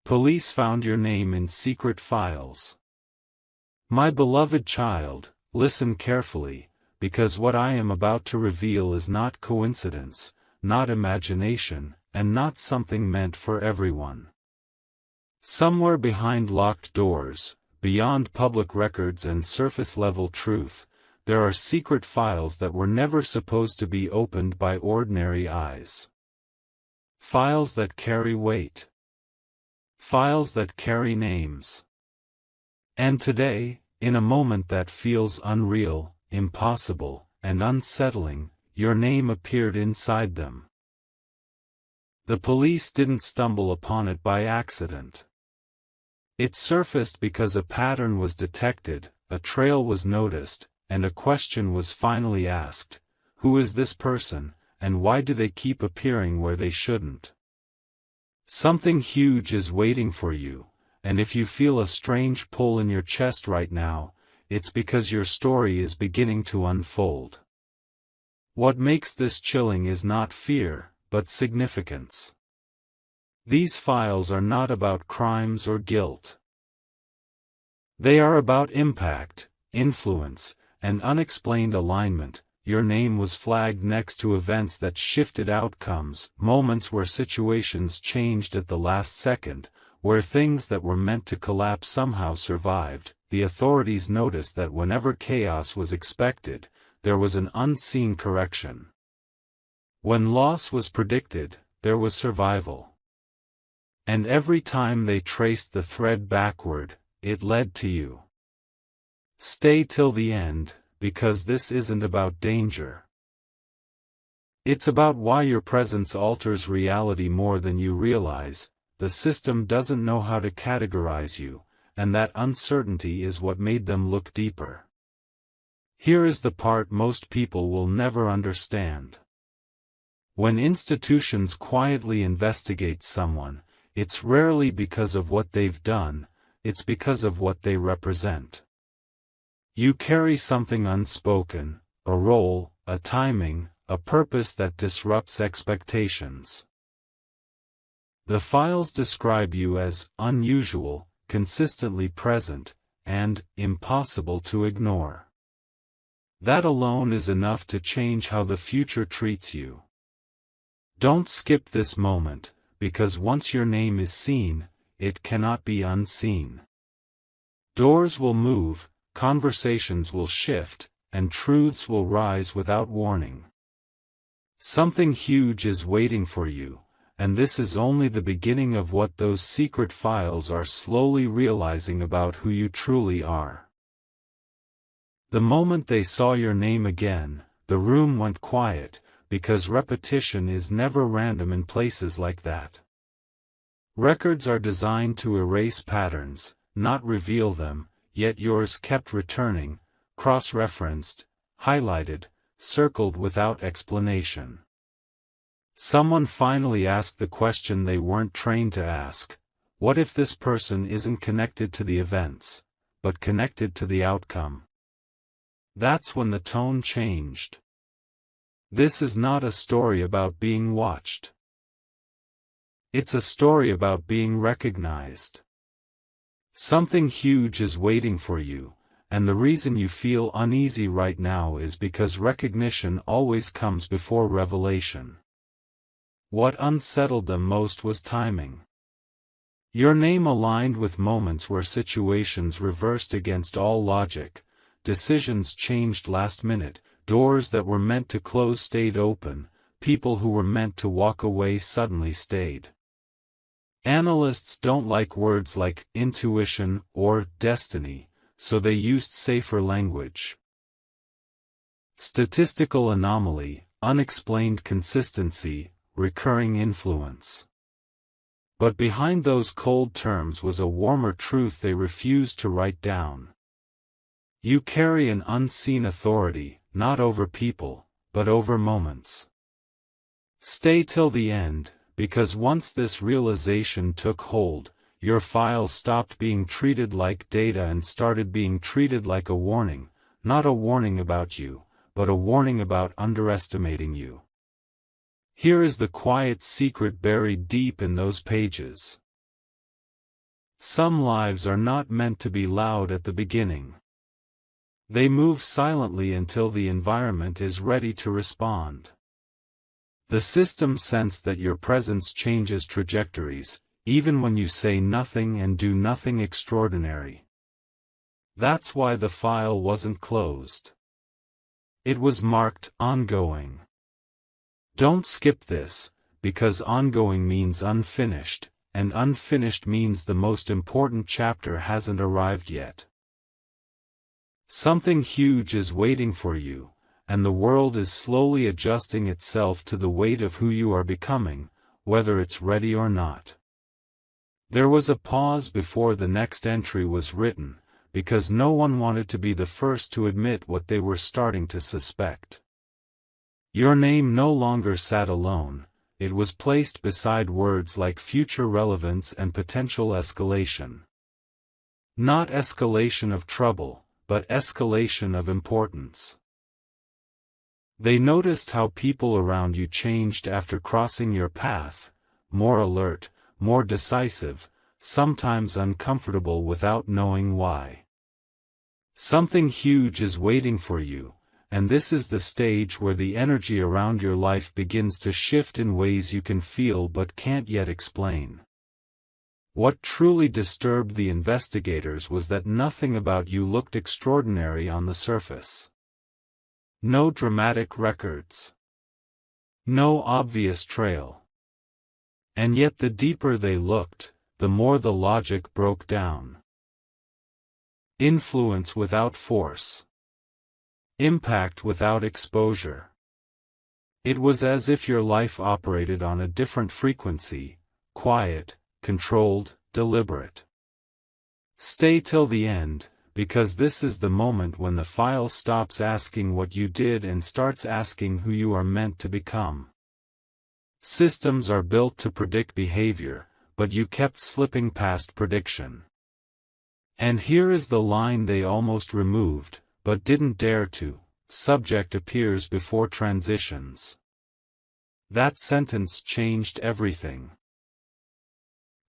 Police found your name in secret files. My beloved child, listen carefully, because what I am about to reveal is not coincidence, not imagination, and not something meant for everyone. Somewhere behind locked doors, beyond public records and surface-level truth, there are secret files that were never supposed to be opened by ordinary eyes. Files that carry weight. Files that carry names. And today, in a moment that feels unreal, impossible, and unsettling, your name appeared inside them. The police didn't stumble upon it by accident. It surfaced because a pattern was detected, a trail was noticed, and a question was finally asked: who is this person, and why do they keep appearing where they shouldn't? Something huge is waiting for you, and if you feel a strange pull in your chest right now, it's because your story is beginning to unfold. What makes this chilling is not fear, but significance. These files are not about crimes or guilt. They are about impact, influence, and unexplained alignment. Your name was flagged next to events that shifted outcomes, moments where situations changed at the last second, where things that were meant to collapse somehow survived. The authorities noticed that whenever chaos was expected, there was an unseen correction. When loss was predicted, there was survival. And every time they traced the thread backward, it led to you. Stay till the end, because this isn't about danger. It's about why your presence alters reality more than you realize. The system doesn't know how to categorize you, and that uncertainty is what made them look deeper. Here is the part most people will never understand. When institutions quietly investigate someone, it's rarely because of what they've done, it's because of what they represent. You carry something unspoken, a role, a timing, a purpose that disrupts expectations. The files describe you as unusual, consistently present, and impossible to ignore. That alone is enough to change how the future treats you. Don't skip this moment, because once your name is seen, it cannot be unseen. Doors will move, conversations will shift, and truths will rise without warning. Something huge is waiting for you, and this is only the beginning of what those secret files are slowly realizing about who you truly are. The moment they saw your name again, the room went quiet, because repetition is never random in places like that. Records are designed to erase patterns, not reveal them, yet yours kept returning, cross-referenced, highlighted, circled without explanation. Someone finally asked the question they weren't trained to ask: what if this person isn't connected to the events, but connected to the outcome? That's when the tone changed. This is not a story about being watched. It's a story about being recognized. Something huge is waiting for you, and the reason you feel uneasy right now is because recognition always comes before revelation. What unsettled them most was timing. Your name aligned with moments where situations reversed against all logic, decisions changed last minute, doors that were meant to close stayed open, people who were meant to walk away suddenly stayed. Analysts don't like words like intuition or destiny, so they used safer language. Statistical anomaly, unexplained consistency, recurring influence. But behind those cold terms was a warmer truth they refused to write down. You carry an unseen authority, not over people, but over moments. Stay till the end, because once this realization took hold, your file stopped being treated like data and started being treated like a warning, not a warning about you, but a warning about underestimating you. Here is the quiet secret buried deep in those pages. Some lives are not meant to be loud at the beginning. They move silently until the environment is ready to respond. The system senses that your presence changes trajectories, even when you say nothing and do nothing extraordinary. That's why the file wasn't closed. It was marked ongoing. Don't skip this, because ongoing means unfinished, and unfinished means the most important chapter hasn't arrived yet. Something huge is waiting for you, and the world is slowly adjusting itself to the weight of who you are becoming, whether it's ready or not. There was a pause before the next entry was written, because no one wanted to be the first to admit what they were starting to suspect. Your name no longer sat alone, it was placed beside words like future relevance and potential escalation. Not escalation of trouble, but escalation of importance. They noticed how people around you changed after crossing your path, more alert, more decisive, sometimes uncomfortable without knowing why. Something huge is waiting for you, and this is the stage where the energy around your life begins to shift in ways you can feel but can't yet explain. What truly disturbed the investigators was that nothing about you looked extraordinary on the surface. No dramatic records. No obvious trail. And yet the deeper they looked, the more the logic broke down. Influence without force. Impact without exposure. It was as if your life operated on a different frequency, quiet, controlled, deliberate. Stay till the end, because this is the moment when the file stops asking what you did and starts asking who you are meant to become. Systems are built to predict behavior, but you kept slipping past prediction. And here is the line they almost removed, but didn't dare to: subject appears before transitions. That sentence changed everything.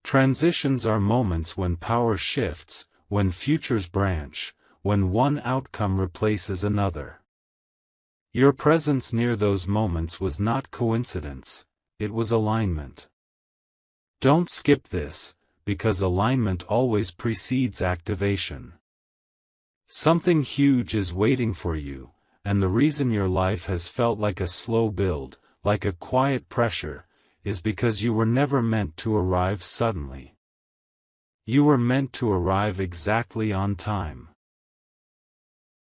Transitions are moments when power shifts, when futures branch, when one outcome replaces another. Your presence near those moments was not coincidence, it was alignment. Don't skip this, because alignment always precedes activation. Something huge is waiting for you, and the reason your life has felt like a slow build, like a quiet pressure, is because you were never meant to arrive suddenly. You were meant to arrive exactly on time.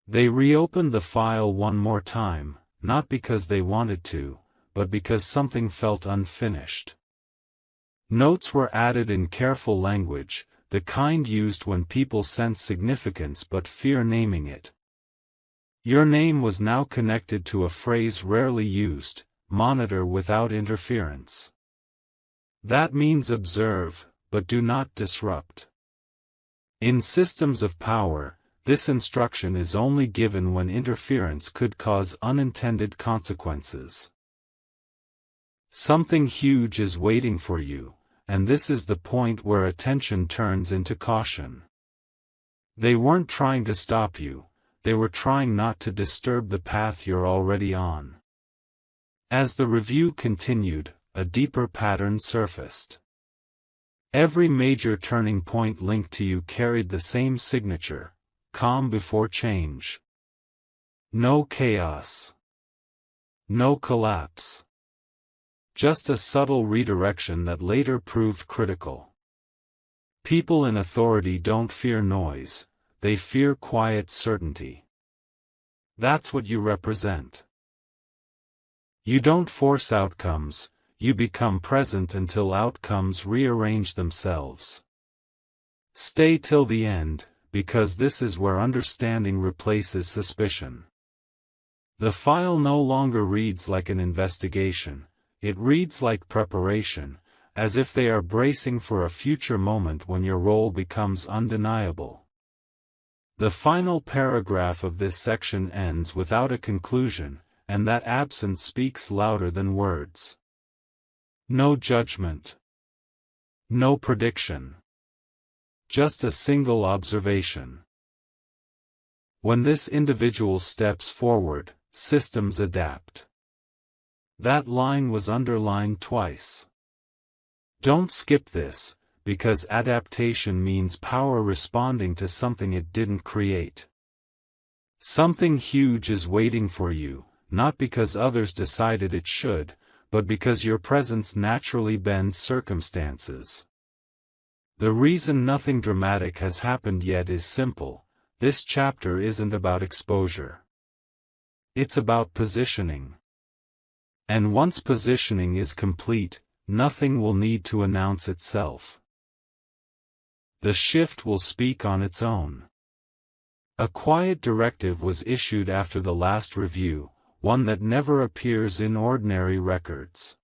They reopened the file one more time, not because they wanted to, but because something felt unfinished. Notes were added in careful language, the kind used when people sense significance but fear naming it. Your name was now connected to a phrase rarely used: monitor without interference. That means observe, but do not disrupt. In systems of power, this instruction is only given when interference could cause unintended consequences. Something huge is waiting for you, and this is the point where attention turns into caution. They weren't trying to stop you, they were trying not to disturb the path you're already on. As the review continued, a deeper pattern surfaced. Every major turning point linked to you carried the same signature: calm before change. No chaos. No collapse. Just a subtle redirection that later proved critical. People in authority don't fear noise, they fear quiet certainty. That's what you represent. You don't force outcomes, you become present until outcomes rearrange themselves. Stay till the end, because this is where understanding replaces suspicion. The file no longer reads like an investigation, it reads like preparation, as if they are bracing for a future moment when your role becomes undeniable. The final paragraph of this section ends without a conclusion, and that absence speaks louder than words. No judgment. No prediction. just a single observation. When this individual steps forward, systems adapt. That line was underlined twice. Don't skip this, because adaptation means power responding to something it didn't create. Something huge is waiting for you, not because others decided it should, but because your presence naturally bends circumstances. The reason nothing dramatic has happened yet is simple: this chapter isn't about exposure. It's about positioning. And once positioning is complete, nothing will need to announce itself. The shift will speak on its own. A quiet directive was issued after the last review, one that never appears in ordinary records.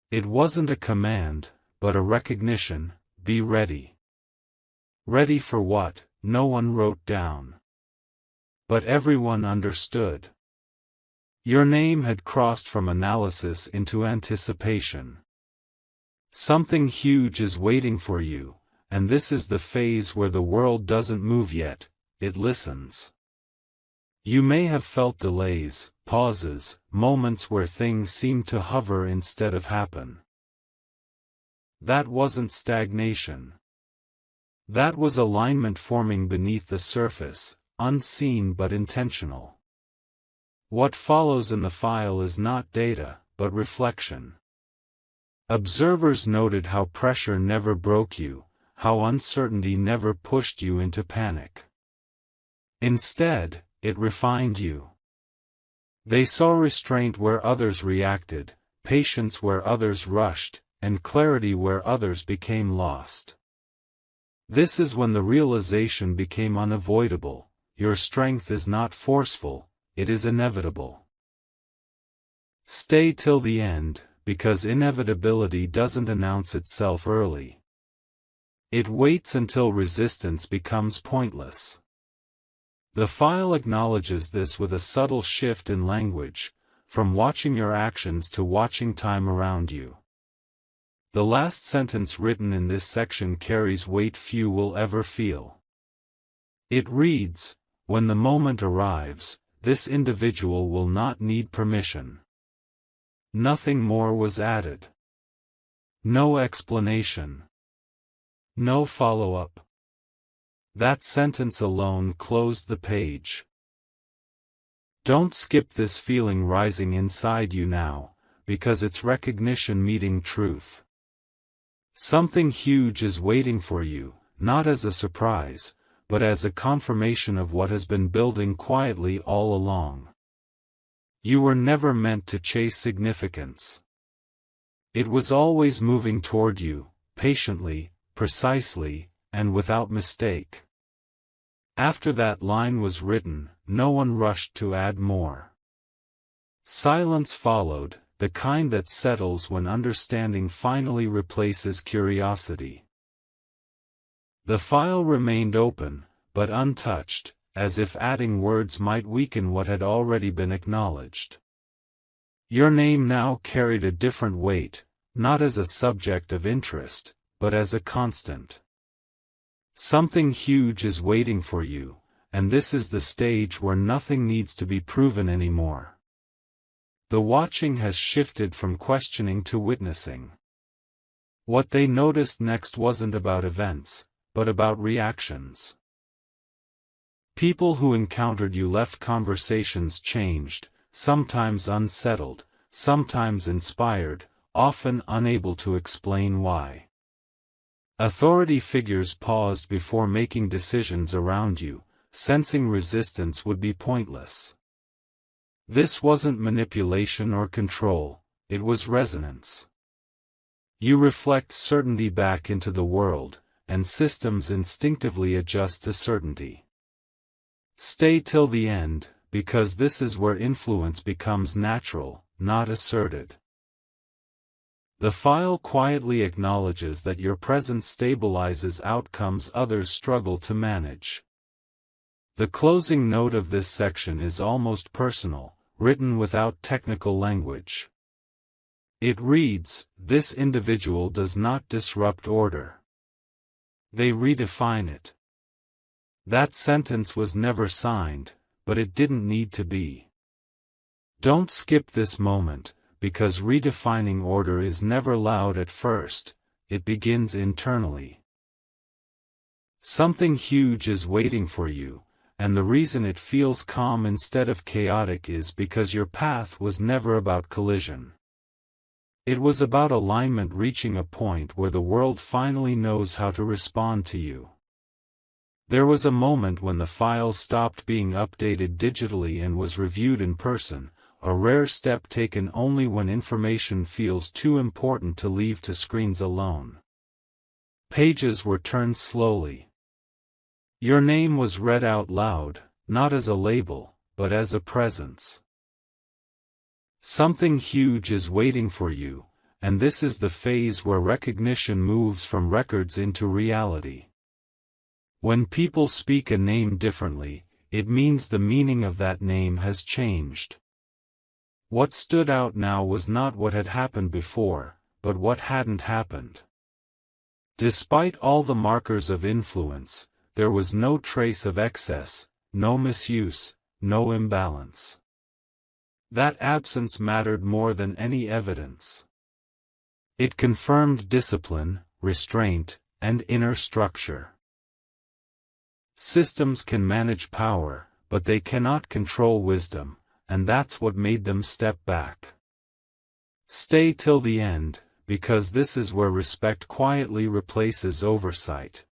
It wasn't a command, but a recognition: be ready. Ready for what? No one wrote down. But everyone understood. Your name had crossed from analysis into anticipation. Something huge is waiting for you, and this is the phase where the world doesn't move yet, it listens. You may have felt delays, pauses, moments where things seem to hover instead of happen. That wasn't stagnation. That was alignment forming beneath the surface, unseen but intentional. What follows in the file is not data, but reflection. Observers noted how pressure never broke you, how uncertainty never pushed you into panic. Instead, it refined you. They saw restraint where others reacted, patience where others rushed, and clarity where others became lost. This is when the realization became unavoidable: your strength is not forceful, it is inevitable. Stay till the end, because inevitability doesn't announce itself early. It waits until resistance becomes pointless. The file acknowledges this with a subtle shift in language, from watching your actions to watching time around you. The last sentence written in this section carries weight few will ever feel. It reads, "When the moment arrives, this individual will not need permission." Nothing more was added. No explanation. No follow-up. That sentence alone closed the page. Don't skip this feeling rising inside you now, because it's recognition meeting truth. Something huge is waiting for you, not as a surprise, but as a confirmation of what has been building quietly all along. You were never meant to chase significance. It was always moving toward you, patiently, precisely, and without mistake. After that line was written, no one rushed to add more. Silence followed, the kind that settles when understanding finally replaces curiosity. The file remained open, but untouched, as if adding words might weaken what had already been acknowledged. Your name now carried a different weight, not as a subject of interest, but as a constant. Something huge is waiting for you, and this is the stage where nothing needs to be proven anymore. The watching has shifted from questioning to witnessing. What they noticed next wasn't about events, but about reactions. People who encountered you left conversations changed, sometimes unsettled, sometimes inspired, often unable to explain why. Authority figures paused before making decisions around you, sensing resistance would be pointless. This wasn't manipulation or control, it was resonance. You reflect certainty back into the world, and systems instinctively adjust to certainty. Stay till the end, because this is where influence becomes natural, not asserted. The file quietly acknowledges that your presence stabilizes outcomes others struggle to manage. The closing note of this section is almost personal, written without technical language. It reads, "This individual does not disrupt order. They redefine it. That sentence was never signed, but it didn't need to be. Don't skip this moment, because redefining order is never loud at first, it begins internally. Something huge is waiting for you, and the reason it feels calm instead of chaotic is because your path was never about collision. It was about alignment, reaching a point where the world finally knows how to respond to you. There was a moment when the file stopped being updated digitally and was reviewed in person, a rare step taken only when information feels too important to leave to screens alone. Pages were turned slowly. Your name was read out loud, not as a label, but as a presence. Something huge is waiting for you, and this is the phase where recognition moves from records into reality. When people speak a name differently, it means the meaning of that name has changed. What stood out now was not what had happened before, but what hadn't happened. Despite all the markers of influence, there was no trace of excess, no misuse, no imbalance. That absence mattered more than any evidence. It confirmed discipline, restraint, and inner structure. Systems can manage power, but they cannot control wisdom, and that's what made them step back. Stay till the end, because this is where respect quietly replaces oversight.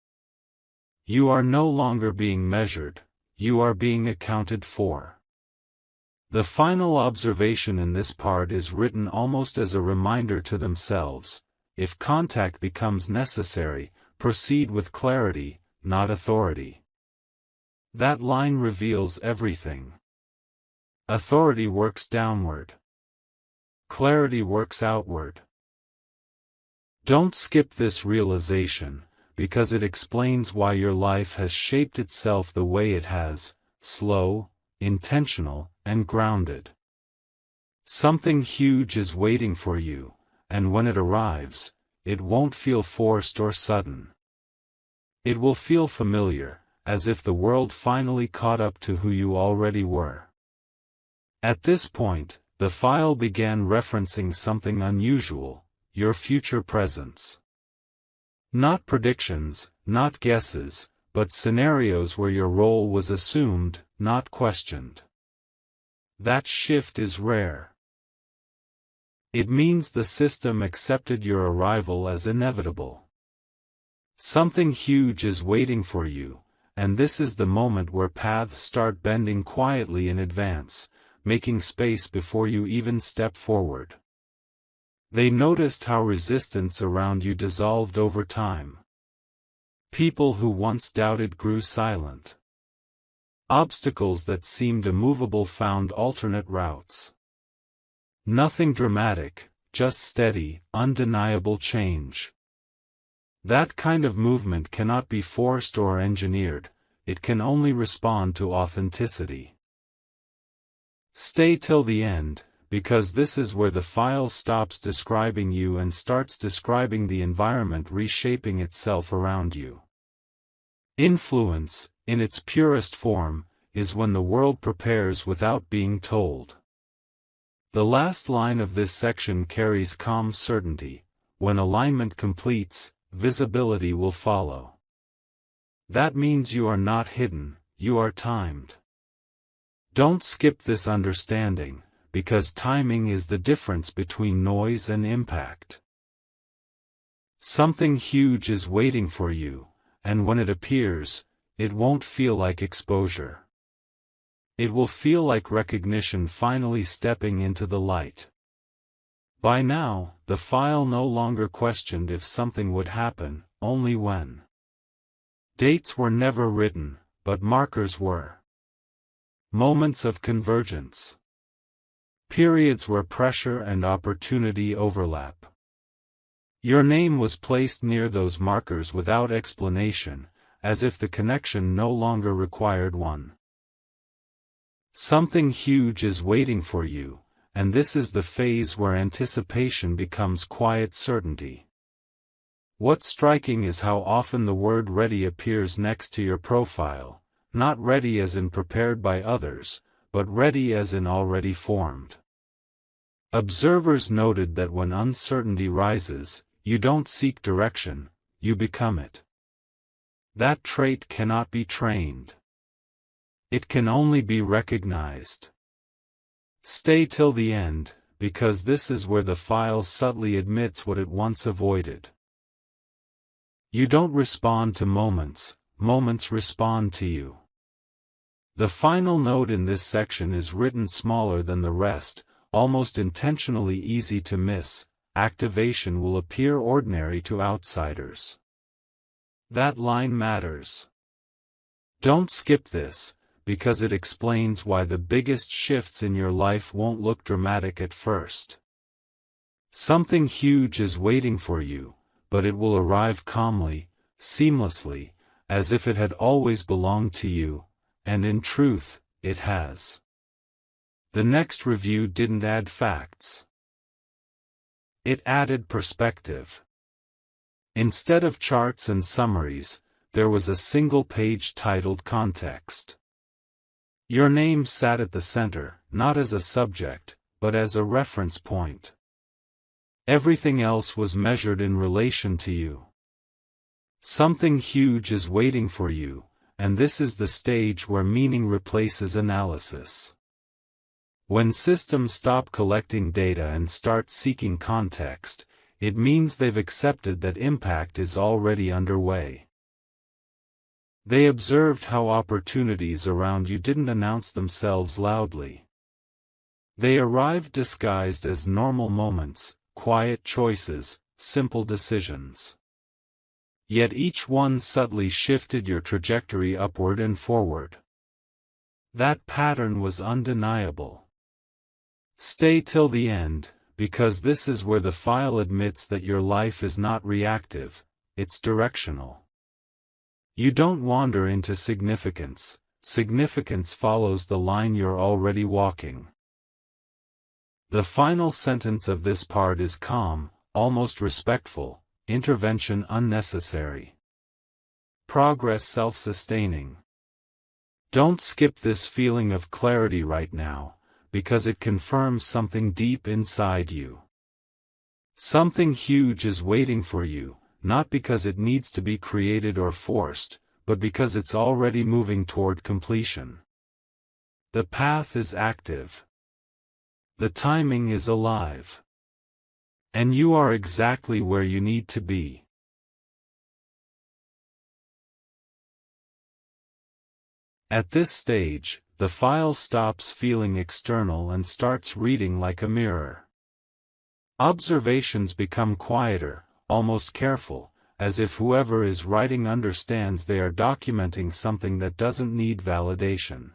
You are no longer being measured, you are being accounted for. The final observation in this part is written almost as a reminder to themselves: if contact becomes necessary, proceed with clarity, not authority. That line reveals everything. Authority works downward. Clarity works outward. Don't skip this realization, because it explains why your life has shaped itself the way it has: slow, intentional, and grounded. Something huge is waiting for you, and when it arrives, it won't feel forced or sudden. It will feel familiar, as if the world finally caught up to who you already were. At this point, the file began referencing something unusual: your future presence. Not predictions, not guesses, but scenarios where your role was assumed, not questioned. That shift is rare. It means the system accepted your arrival as inevitable. Something huge is waiting for you, and this is the moment where paths start bending quietly in advance, making space before you even step forward. They noticed how resistance around you dissolved over time. People who once doubted grew silent. Obstacles that seemed immovable found alternate routes. Nothing dramatic, just steady, undeniable change. That kind of movement cannot be forced or engineered, it can only respond to authenticity. Stay till the end, because this is where the file stops describing you and starts describing the environment reshaping itself around you. Influence, in its purest form, is when the world prepares without being told. The last line of this section carries calm certainty: when alignment completes, visibility will follow. That means you are not hidden, you are timed. Don't skip this understanding, because timing is the difference between noise and impact. Something huge is waiting for you, and when it appears, it won't feel like exposure. It will feel like recognition finally stepping into the light. By now, the file no longer questioned if something would happen, only when. Dates were never written, but markers were. Moments of convergence. Periods where pressure and opportunity overlap. Your name was placed near those markers without explanation, as if the connection no longer required one. Something huge is waiting for you, and this is the phase where anticipation becomes quiet certainty. What's striking is how often the word ready appears next to your profile, not ready as in prepared by others, but ready as in already formed. Observers noted that when uncertainty rises, you don't seek direction, you become it. That trait cannot be trained. It can only be recognized. Stay till the end, because this is where the file subtly admits what it once avoided. You don't respond to moments, moments respond to you. The final note in this section is written smaller than the rest, almost intentionally easy to miss. Activation will appear ordinary to outsiders. That line matters. Don't skip this, because it explains why the biggest shifts in your life won't look dramatic at first. Something huge is waiting for you, but it will arrive calmly, seamlessly, as if it had always belonged to you, and in truth, it has. The next review didn't add facts. It added perspective. Instead of charts and summaries, there was a single page titled Context. Your name sat at the center, not as a subject, but as a reference point. Everything else was measured in relation to you. Something huge is waiting for you, and this is the stage where meaning replaces analysis. When systems stop collecting data and start seeking context, it means they've accepted that impact is already underway. They observed how opportunities around you didn't announce themselves loudly. They arrived disguised as normal moments, quiet choices, simple decisions. Yet each one subtly shifted your trajectory upward and forward. That pattern was undeniable. Stay till the end, because this is where the file admits that your life is not reactive, it's directional. You don't wander into significance, significance follows the line you're already walking. The final sentence of this part is calm, almost respectful, intervention unnecessary. Progress self-sustaining. Don't skip this feeling of clarity right now, because it confirms something deep inside you. Something huge is waiting for you, not because it needs to be created or forced, but because it's already moving toward completion. The path is active. The timing is alive. And you are exactly where you need to be. At this stage, the file stops feeling external and starts reading like a mirror. Observations become quieter, almost careful, as if whoever is writing understands they are documenting something that doesn't need validation.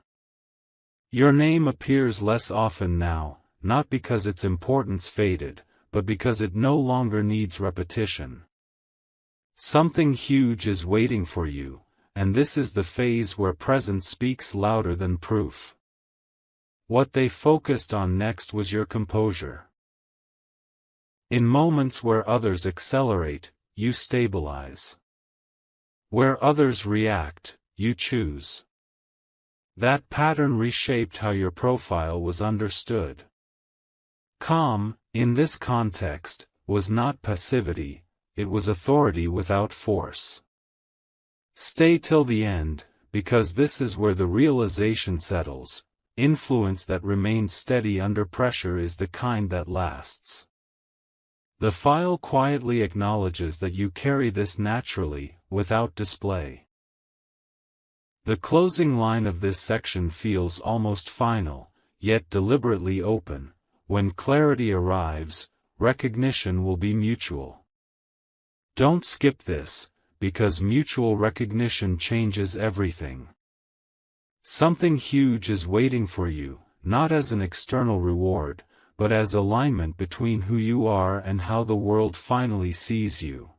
Your name appears less often now, not because its importance faded, but because it no longer needs repetition. Something huge is waiting for you, and this is the phase where presence speaks louder than proof. What they focused on next was your composure. In moments where others accelerate, you stabilize. Where others react, you choose. That pattern reshaped how your profile was understood. Calm, in this context, was not passivity, it was authority without force. Stay till the end, because this is where the realization settles. Influence that remains steady under pressure is the kind that lasts. The file quietly acknowledges that you carry this naturally, without display. The closing line of this section feels almost final, yet deliberately open. When clarity arrives, recognition will be mutual. Don't skip this, because mutual recognition changes everything. Something huge is waiting for you, not as an external reward, but as alignment between who you are and how the world finally sees you.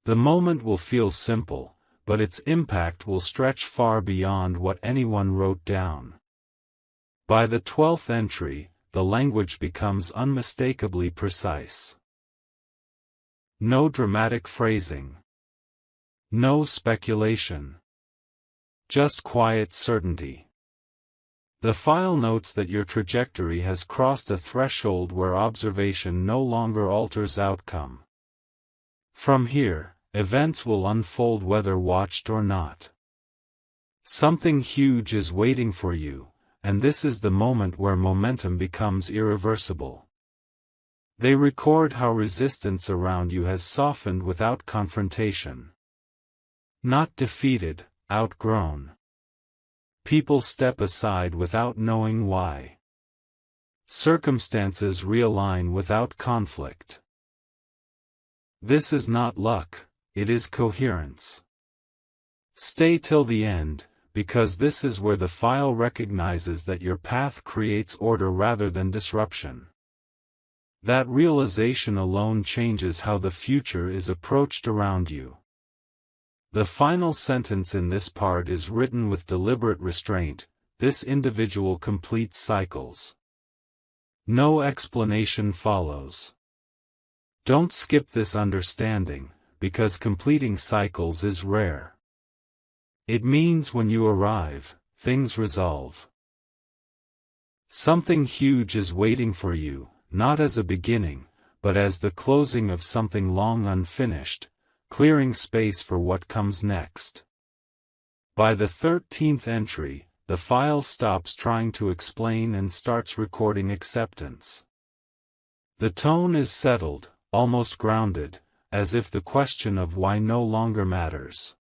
The moment will feel simple, but its impact will stretch far beyond what anyone wrote down. By the 12th entry, the language becomes unmistakably precise. No dramatic phrasing. No speculation. Just quiet certainty. The file notes that your trajectory has crossed a threshold where observation no longer alters outcome. From here, events will unfold whether watched or not. Something huge is waiting for you, and this is the moment where momentum becomes irreversible. They record how resistance around you has softened without confrontation. Not defeated, outgrown. People step aside without knowing why. Circumstances realign without conflict. This is not luck, it is coherence. Stay till the end, because this is where the file recognizes that your path creates order rather than disruption. That realization alone changes how the future is approached around you. The final sentence in this part is written with deliberate restraint. This individual completes cycles. No explanation follows. Don't skip this understanding, because completing cycles is rare. It means when you arrive, things resolve. Something huge is waiting for you, not as a beginning, but as the closing of something long unfinished, clearing space for what comes next. By the 13th entry, the file stops trying to explain and starts recording acceptance. The tone is settled, almost grounded, as if the question of why no longer matters.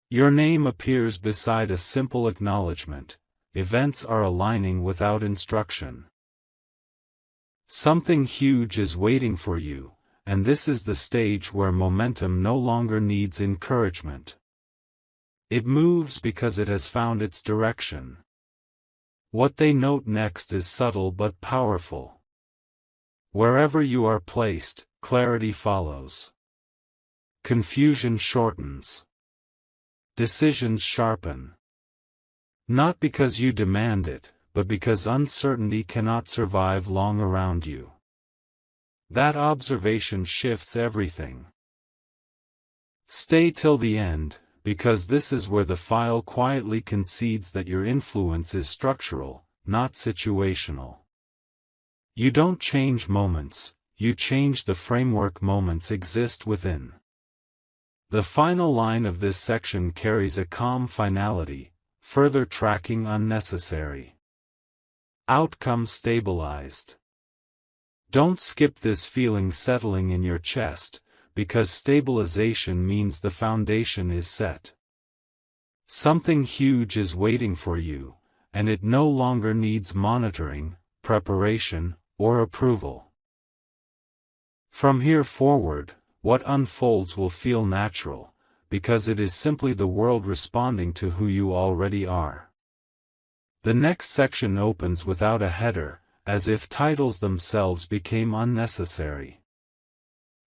Your name appears beside a simple acknowledgement. Events are aligning without instruction. Something huge is waiting for you, and this is the stage where momentum no longer needs encouragement. It moves because it has found its direction. What they note next is subtle but powerful. Wherever you are placed, clarity follows. Confusion shortens. Decisions sharpen. Not because you demand it, but because uncertainty cannot survive long around you. That observation shifts everything. Stay till the end, because this is where the file quietly concedes that your influence is structural, not situational. You don't change moments, you change the framework moments exist within. The final line of this section carries a calm finality, further tracking unnecessary. Outcome stabilized. Don't skip this feeling settling in your chest, because stabilization means the foundation is set. Something huge is waiting for you, and it no longer needs monitoring, preparation, or approval. From here forward, what unfolds will feel natural, because it is simply the world responding to who you already are. The next section opens without a header, as if titles themselves became unnecessary.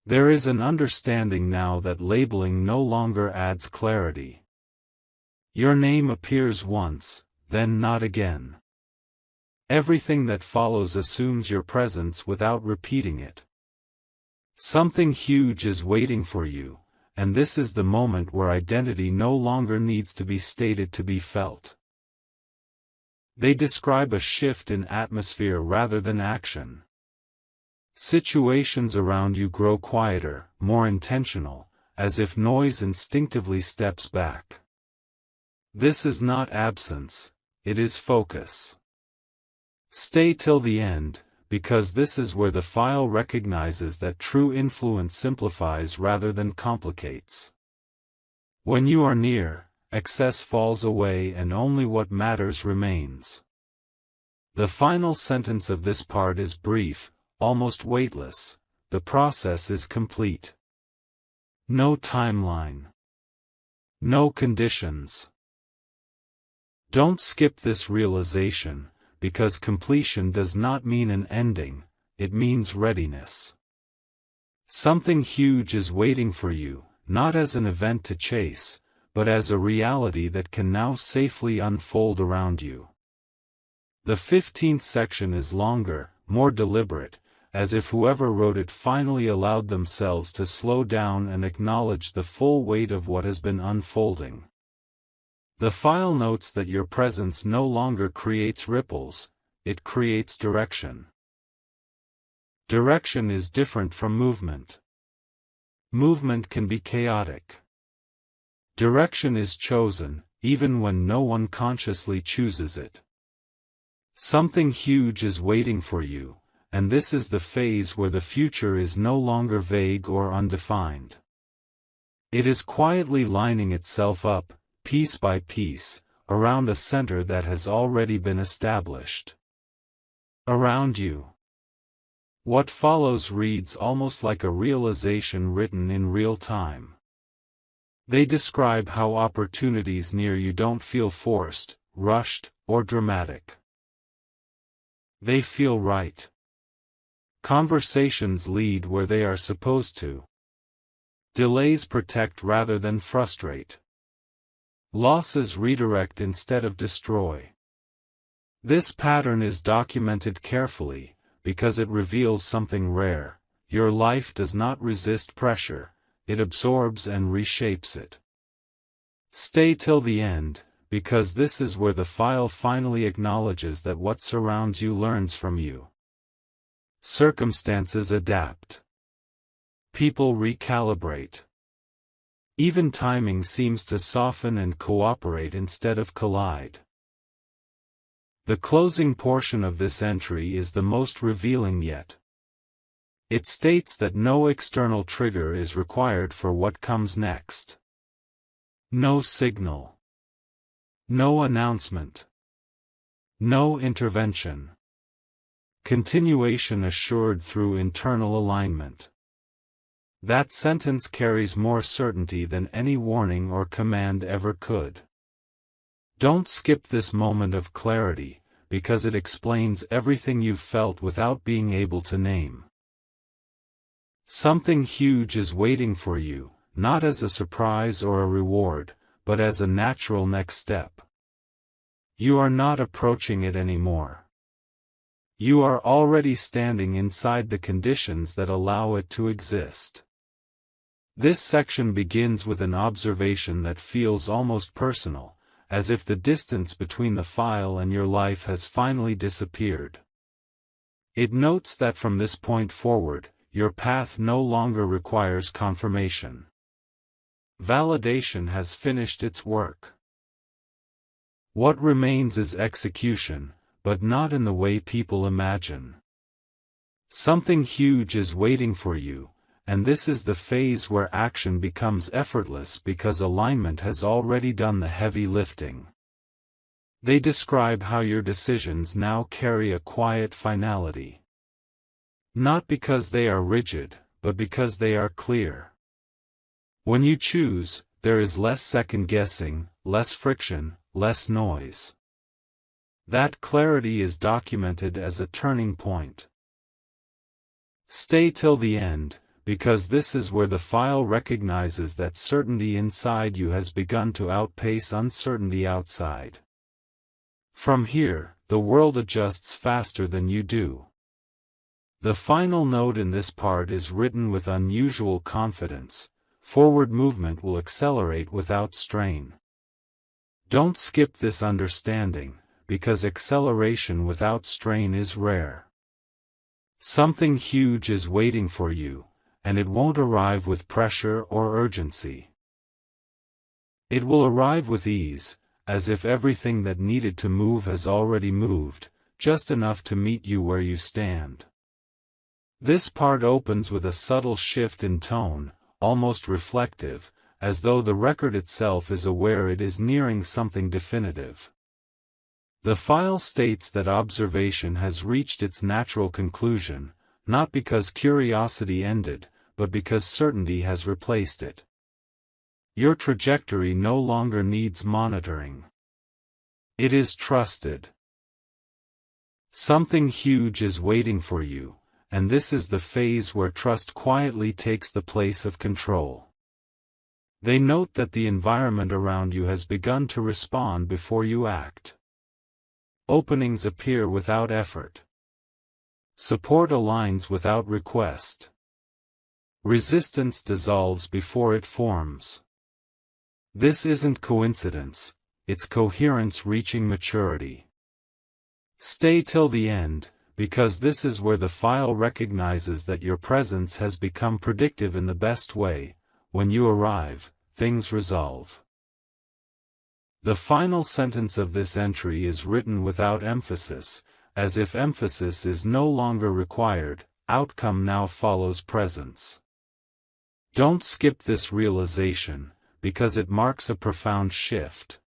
There is an understanding now that labeling no longer adds clarity. Your name appears once, then not again. Everything that follows assumes your presence without repeating it. Something huge is waiting for you, and this is the moment where identity no longer needs to be stated to be felt. They describe a shift in atmosphere rather than action. Situations around you grow quieter, more intentional, as if noise instinctively steps back. This is not absence, it is focus. Stay till the end, because this is where the file recognizes that true influence simplifies rather than complicates. When you are near, excess falls away and only what matters remains. The final sentence of this part is brief, almost weightless. The process is complete. No timeline. No conditions. Don't skip this realization, because completion does not mean an ending, it means readiness. Something huge is waiting for you, not as an event to chase, but as a reality that can now safely unfold around you. The 15th section is longer, more deliberate, as if whoever wrote it finally allowed themselves to slow down and acknowledge the full weight of what has been unfolding. The file notes that your presence no longer creates ripples, it creates direction. Direction is different from movement. Movement can be chaotic. Direction is chosen, even when no one consciously chooses it. Something huge is waiting for you, and this is the phase where the future is no longer vague or undefined. It is quietly lining itself up, piece by piece, around a center that has already been established. Around you. What follows reads almost like a realization written in real time. They describe how opportunities near you don't feel forced, rushed, or dramatic. They feel right. Conversations lead where they are supposed to. Delays protect rather than frustrate. Losses redirect instead of destroy. This pattern is documented carefully, because it reveals something rare. Your life does not resist pressure, it absorbs and reshapes it. Stay till the end, because this is where the file finally acknowledges that what surrounds you learns from you. Circumstances adapt. People recalibrate. Even timing seems to soften and cooperate instead of collide. The closing portion of this entry is the most revealing yet. It states that no external trigger is required for what comes next. No signal. No announcement. No intervention. Continuation assured through internal alignment. That sentence carries more certainty than any warning or command ever could. Don't skip this moment of clarity, because it explains everything you've felt without being able to name. Something huge is waiting for you, not as a surprise or a reward, but as a natural next step. You are not approaching it anymore. You are already standing inside the conditions that allow it to exist. This section begins with an observation that feels almost personal, as if the distance between the file and your life has finally disappeared. It notes that from this point forward, your path no longer requires confirmation. Validation has finished its work. What remains is execution, but not in the way people imagine. Something huge is waiting for you, and this is the phase where action becomes effortless because alignment has already done the heavy lifting. They describe how your decisions now carry a quiet finality. Not because they are rigid, but because they are clear. When you choose, there is less second-guessing, less friction, less noise. That clarity is documented as a turning point. Stay till the end, because this is where the file recognizes that certainty inside you has begun to outpace uncertainty outside. From here, the world adjusts faster than you do. The final note in this part is written with unusual confidence. Forward movement will accelerate without strain. Don't skip this understanding, because acceleration without strain is rare. Something huge is waiting for you, and it won't arrive with pressure or urgency. It will arrive with ease, as if everything that needed to move has already moved, just enough to meet you where you stand. This part opens with a subtle shift in tone, almost reflective, as though the record itself is aware it is nearing something definitive. The file states that observation has reached its natural conclusion, not because curiosity ended, but because certainty has replaced it. Your trajectory no longer needs monitoring. It is trusted. Something huge is waiting for you, and this is the phase where trust quietly takes the place of control. They note that the environment around you has begun to respond before you act. Openings appear without effort. Support aligns without request. Resistance dissolves before it forms. This isn't coincidence, it's coherence reaching maturity. Stay till the end, because this is where the file recognizes that your presence has become predictive in the best way. When you arrive, things resolve. The final sentence of this entry is written without emphasis, as if emphasis is no longer required. Outcome now follows presence. Don't skip this realization, because it marks a profound shift.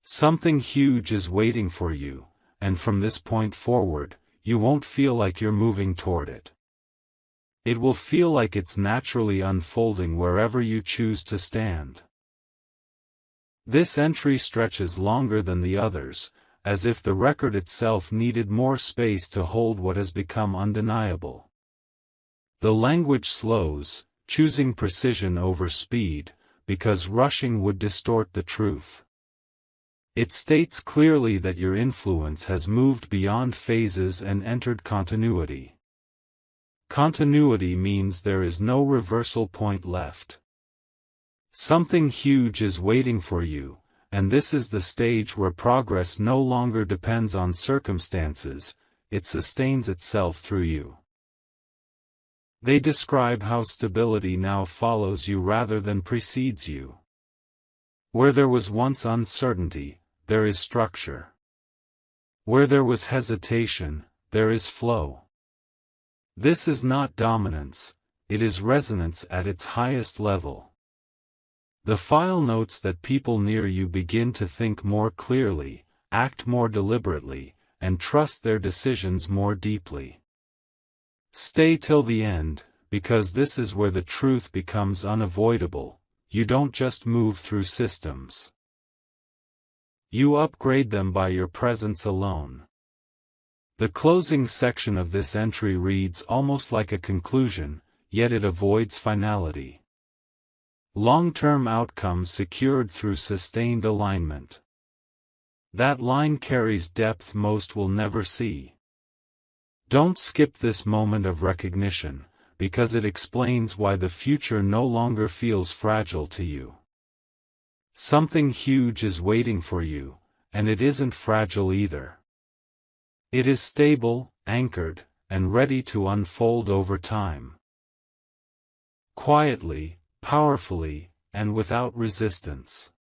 Something huge is waiting for you, and from this point forward, you won't feel like you're moving toward it. It will feel like it's naturally unfolding wherever you choose to stand. This entry stretches longer than the others, as if the record itself needed more space to hold what has become undeniable. The language slows, choosing precision over speed, because rushing would distort the truth. It states clearly that your influence has moved beyond phases and entered continuity. Continuity means there is no reversal point left. Something huge is waiting for you, and this is the stage where progress no longer depends on circumstances, it sustains itself through you. They describe how stability now follows you rather than precedes you. Where there was once uncertainty, there is structure. Where there was hesitation, there is flow. This is not dominance, it is resonance at its highest level. The file notes that people near you begin to think more clearly, act more deliberately, and trust their decisions more deeply. Stay till the end, because this is where the truth becomes unavoidable. You don't just move through systems. You upgrade them by your presence alone. The closing section of this entry reads almost like a conclusion, yet it avoids finality. Long-term outcomes secured through sustained alignment. That line carries depth most will never see. Don't skip this moment of recognition, because it explains why the future no longer feels fragile to you. Something huge is waiting for you, and it isn't fragile either. It is stable, anchored, and ready to unfold over time. Quietly, powerfully, and without resistance.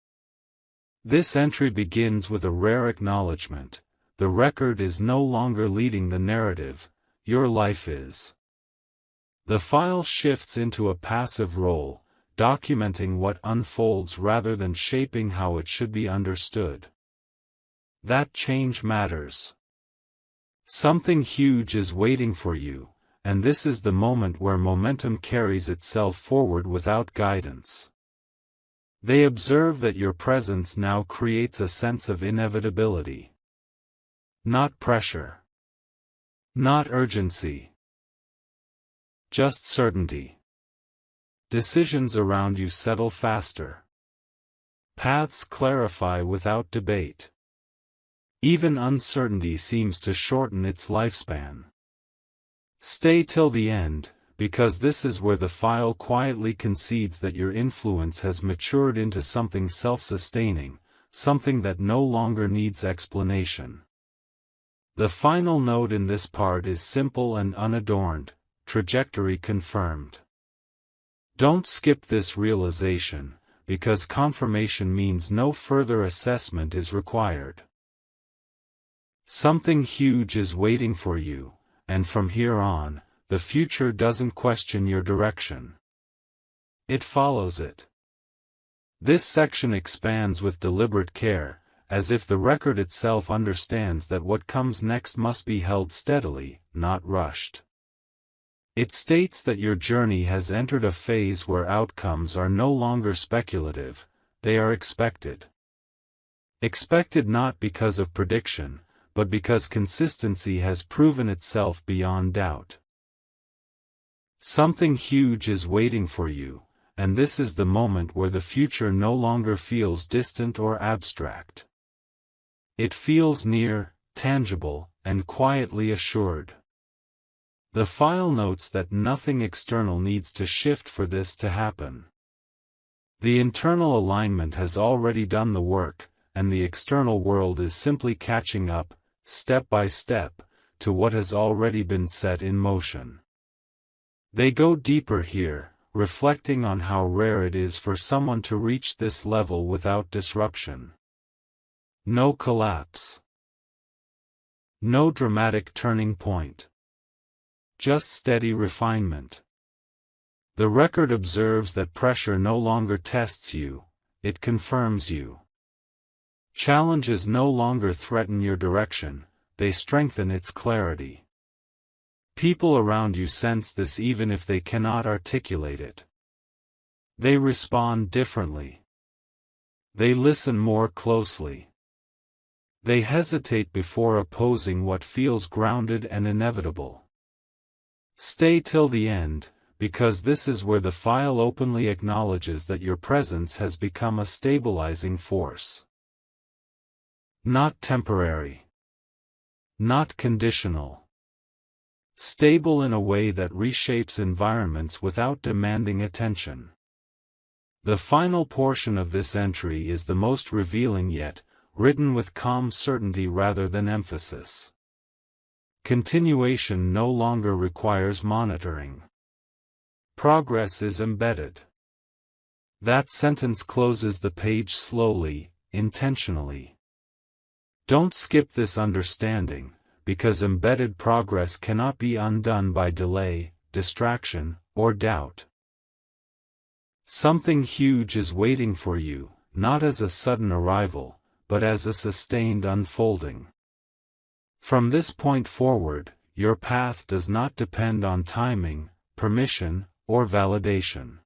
This entry begins with a rare acknowledgement. The record is no longer leading the narrative, your life is. The file shifts into a passive role, documenting what unfolds rather than shaping how it should be understood. That change matters. Something huge is waiting for you, and this is the moment where momentum carries itself forward without guidance. They observe that your presence now creates a sense of inevitability. Not pressure. Not urgency. Just certainty. Decisions around you settle faster. Paths clarify without debate. Even uncertainty seems to shorten its lifespan. Stay till the end, because this is where the file quietly concedes that your influence has matured into something self-sustaining, something that no longer needs explanation. The final note in this part is simple and unadorned, trajectory confirmed. Don't skip this realization, because confirmation means no further assessment is required. Something huge is waiting for you, and from here on, the future doesn't question your direction. It follows it. This section expands with deliberate care, as if the record itself understands that what comes next must be held steadily, not rushed. It states that your journey has entered a phase where outcomes are no longer speculative, they are expected. Expected not because of prediction, but because consistency has proven itself beyond doubt. Something huge is waiting for you, and this is the moment where the future no longer feels distant or abstract. It feels near, tangible, and quietly assured. The file notes that nothing external needs to shift for this to happen. The internal alignment has already done the work, and the external world is simply catching up, step by step, to what has already been set in motion. They go deeper here, reflecting on how rare it is for someone to reach this level without disruption. No collapse. No dramatic turning point. Just steady refinement. The record observes that pressure no longer tests you, it confirms you. Challenges no longer threaten your direction, they strengthen its clarity. People around you sense this even if they cannot articulate it. They respond differently. They listen more closely. They hesitate before opposing what feels grounded and inevitable. Stay till the end, because this is where the file openly acknowledges that your presence has become a stabilizing force. Not temporary. Not conditional. Stable in a way that reshapes environments without demanding attention. The final portion of this entry is the most revealing yet, written with calm certainty rather than emphasis. Continuation no longer requires monitoring. Progress is embedded. That sentence closes the page slowly, intentionally. Don't skip this understanding, because embedded progress cannot be undone by delay, distraction, or doubt. Something huge is waiting for you, not as a sudden arrival, but as a sustained unfolding. From this point forward, your path does not depend on timing, permission, or validation.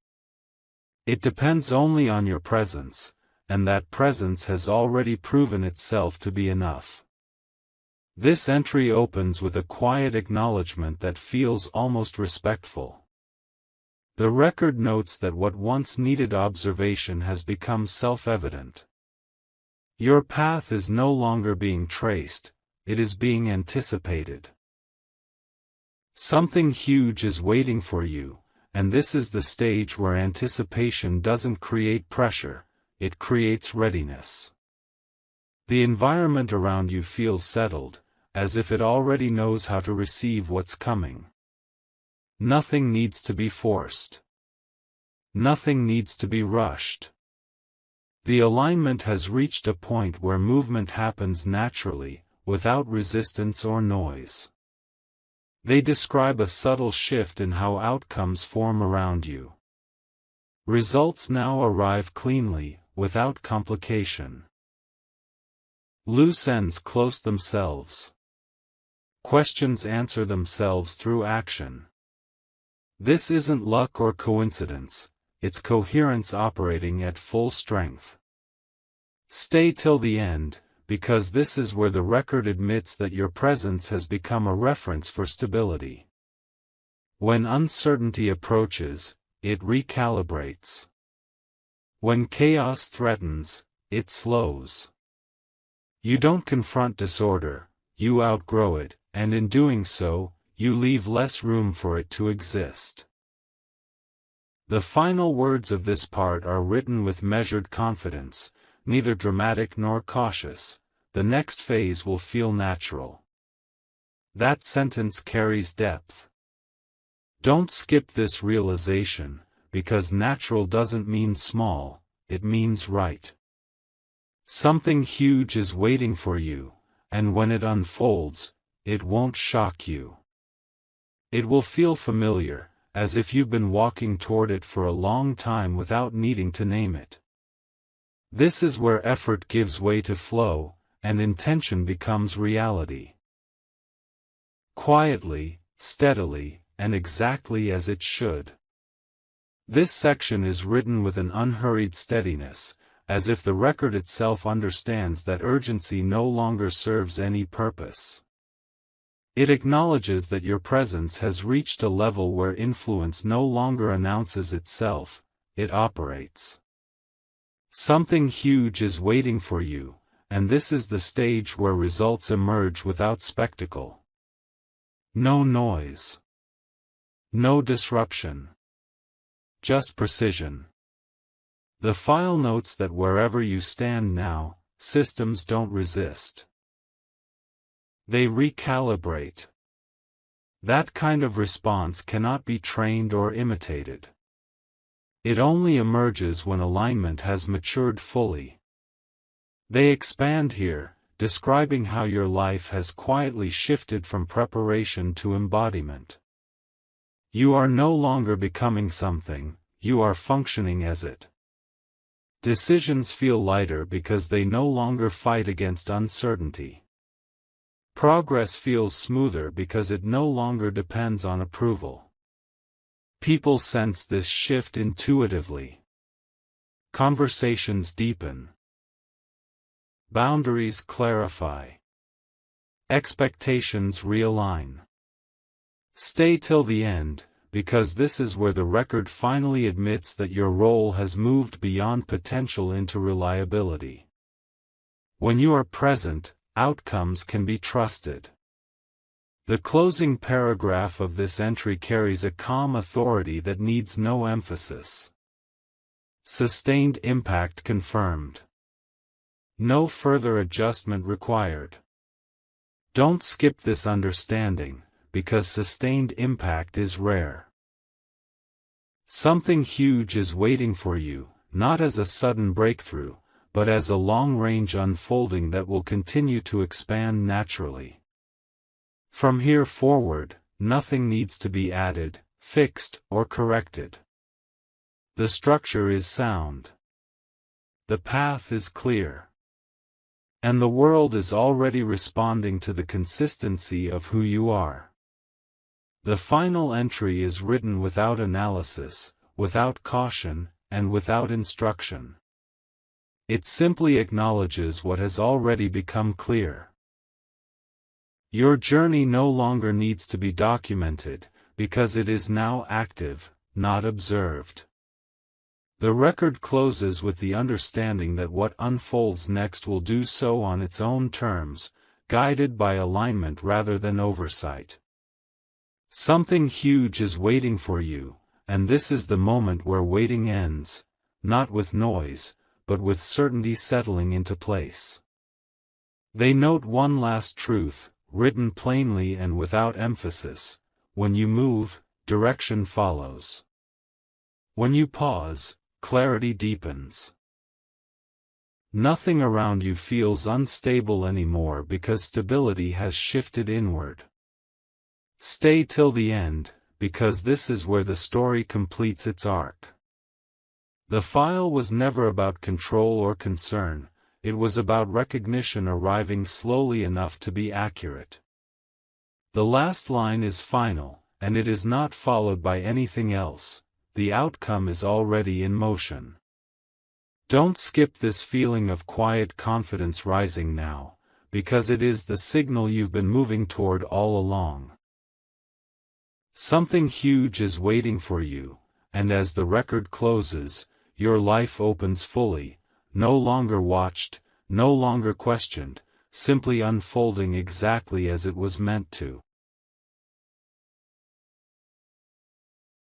It depends only on your presence, and that presence has already proven itself to be enough. This entry opens with a quiet acknowledgement that feels almost respectful. The record notes that what once needed observation has become self-evident. Your path is no longer being traced, it is being anticipated. Something huge is waiting for you, and this is the stage where anticipation doesn't create pressure, it creates readiness. The environment around you feels settled, as if it already knows how to receive what's coming. Nothing needs to be forced. Nothing needs to be rushed. The alignment has reached a point where movement happens naturally, without resistance or noise. They describe a subtle shift in how outcomes form around you. Results now arrive cleanly, without complication. Loose ends close themselves. Questions answer themselves through action. This isn't luck or coincidence, it's coherence operating at full strength. Stay till the end, because this is where the record admits that your presence has become a reference for stability. When uncertainty approaches, it recalibrates. When chaos threatens, it slows. You don't confront disorder, you outgrow it, and in doing so, you leave less room for it to exist. The final words of this part are written with measured confidence, neither dramatic nor cautious. The next phase will feel natural. That sentence carries depth. Don't skip this realization, because natural doesn't mean small, it means right. Something huge is waiting for you, and when it unfolds, it won't shock you. It will feel familiar, as if you've been walking toward it for a long time without needing to name it. This is where effort gives way to flow, and intention becomes reality. Quietly, steadily, and exactly as it should. This section is written with an unhurried steadiness, as if the record itself understands that urgency no longer serves any purpose. It acknowledges that your presence has reached a level where influence no longer announces itself, it operates. Something huge is waiting for you, and this is the stage where results emerge without spectacle. No noise. No disruption. Just precision. The file notes that wherever you stand now, systems don't resist. They recalibrate. That kind of response cannot be trained or imitated. It only emerges when alignment has matured fully. They expand here, describing how your life has quietly shifted from preparation to embodiment. You are no longer becoming something, you are functioning as it. Decisions feel lighter because they no longer fight against uncertainty. Progress feels smoother because it no longer depends on approval. People sense this shift intuitively. Conversations deepen. Boundaries clarify. Expectations realign. Stay till the end, because this is where the record finally admits that your role has moved beyond potential into reliability. When you are present, outcomes can be trusted. The closing paragraph of this entry carries a calm authority that needs no emphasis. Sustained impact confirmed. No further adjustment required. Don't skip this understanding, because sustained impact is rare. Something huge is waiting for you, not as a sudden breakthrough, but as a long-range unfolding that will continue to expand naturally. From here forward, nothing needs to be added, fixed, or corrected. The structure is sound. The path is clear. And the world is already responding to the consistency of who you are. The final entry is written without analysis, without caution, and without instruction. It simply acknowledges what has already become clear. Your journey no longer needs to be documented, because it is now active, not observed. The record closes with the understanding that what unfolds next will do so on its own terms, guided by alignment rather than oversight. Something huge is waiting for you, and this is the moment where waiting ends, not with noise, but with certainty settling into place. They note one last truth, written plainly and without emphasis: when you move, direction follows. When you pause, clarity deepens. Nothing around you feels unstable anymore because stability has shifted inward. Stay till the end, because this is where the story completes its arc. The file was never about control or concern, it was about recognition arriving slowly enough to be accurate. The last line is final, and it is not followed by anything else. The outcome is already in motion. Don't skip this feeling of quiet confidence rising now, because it is the signal you've been moving toward all along. Something huge is waiting for you, and as the record closes, your life opens fully, no longer watched, no longer questioned, simply unfolding exactly as it was meant to.